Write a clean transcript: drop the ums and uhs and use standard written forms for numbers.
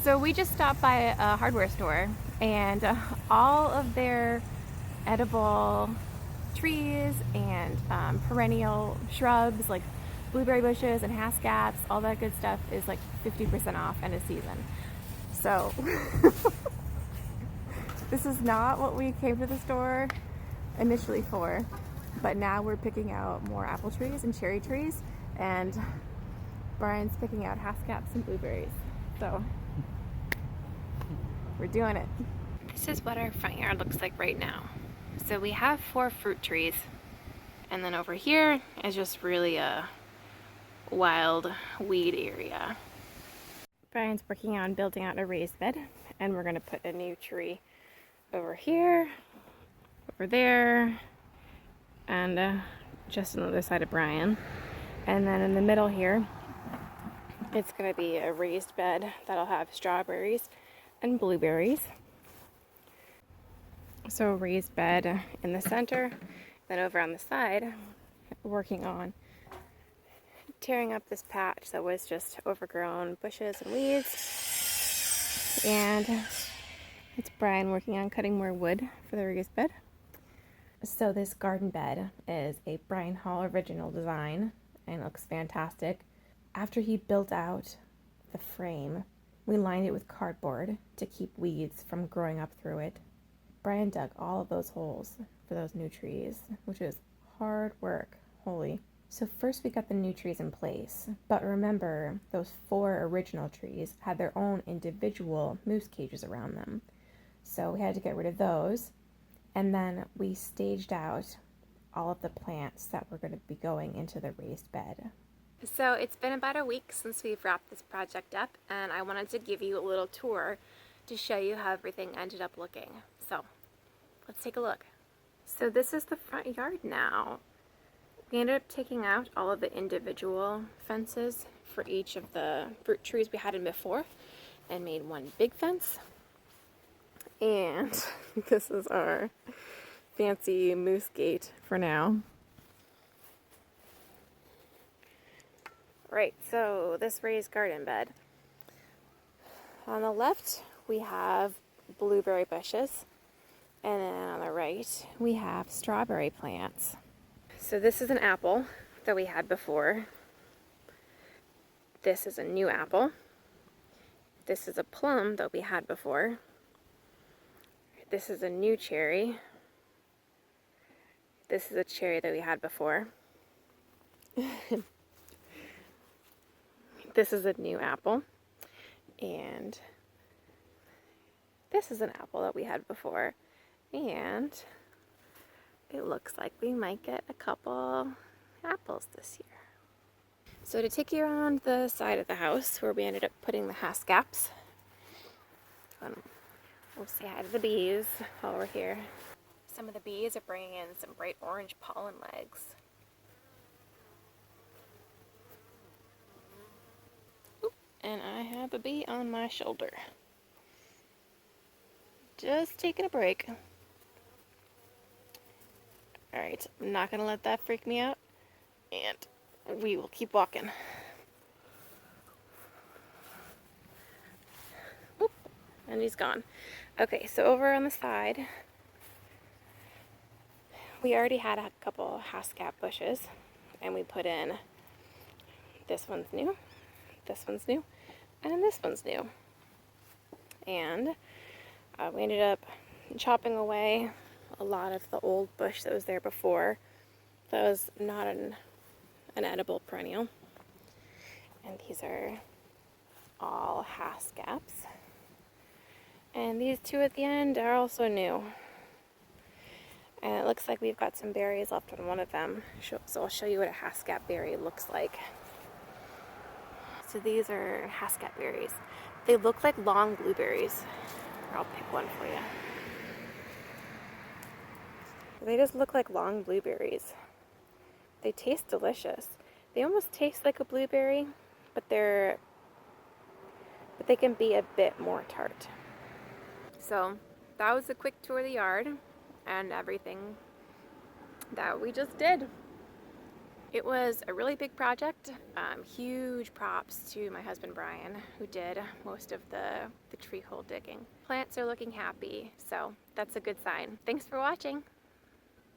So we just stopped by a hardware store, and all of their edible trees and perennial shrubs like blueberry bushes and haskaps, all that good stuff is like 50% off end of season. So this is not what we came to the store initially for, but now we're picking out more apple trees and cherry trees, and Brian's picking out haskaps and blueberries. So we're doing it. This is what our front yard looks like right now. So we have 4 fruit trees, and then over here is just really a wild weed area. Brian's working on building out a raised bed, and we're going to put a new tree over here, over there, and just on the other side of Brian. And then in the middle here, it's going to be a raised bed that'll have strawberries and blueberries. So a raised bed in the center, then over on the side, working on tearing up this patch that was just overgrown bushes and weeds. And it's Brian working on cutting more wood for the raised bed. So this garden bed is a Brian Hall original design and looks fantastic. After he built out the frame, we lined it with cardboard to keep weeds from growing up through it. Brian dug all of those holes for those new trees, which is hard work, holy. So first we got the new trees in place, but remember those 4 original trees had their own individual moose cages around them. So we had to get rid of those, and then we staged out all of the plants that were going to be going into the raised bed. So it's been about a week since we've wrapped this project up, and I wanted to give you a little tour to show you how everything ended up looking. So let's take a look. So this is the front yard now. We ended up taking out all of the individual fences for each of the fruit trees we had in before and made one big fence. And this is our fancy moose gate for now. Right, so this raised garden bed. On the left, we have blueberry bushes, and then on the right, we have strawberry plants. So this is an apple that we had before. This is a new apple. This is a plum that we had before. This is a new cherry. This is a cherry that we had before. This is a new apple. And this is an apple that we had before. And it looks like we might get a couple apples this year. So to take you around the side of the house where we ended up putting the haskaps, we'll say hi to the bees while we're here. Some of the bees are bringing in some bright orange pollen legs. Oop, and I have a bee on my shoulder. Just taking a break. Alright, I'm not going to let that freak me out, and we will keep walking. Oop, and he's gone. Okay, so over on the side, we already had a couple haskap bushes, and we put in this one's new, this one's new, and this one's new. And we ended up chopping away a lot of the old bush that was there before. That was not an edible perennial. And these are all haskaps. And these 2 at the end are also new. And it looks like we've got some berries left on one of them. So I'll show you what a haskap berry looks like. So these are haskap berries. They look like long blueberries. I'll pick one for you. They just look like long blueberries. They taste delicious. They almost taste like a blueberry, but they can be a bit more tart. So that was a quick tour of the yard and everything that we just did. It was a really big project. Huge props to my husband Brian, who did most of the tree hole digging. Plants are looking happy, so that's a good sign. Thanks for watching.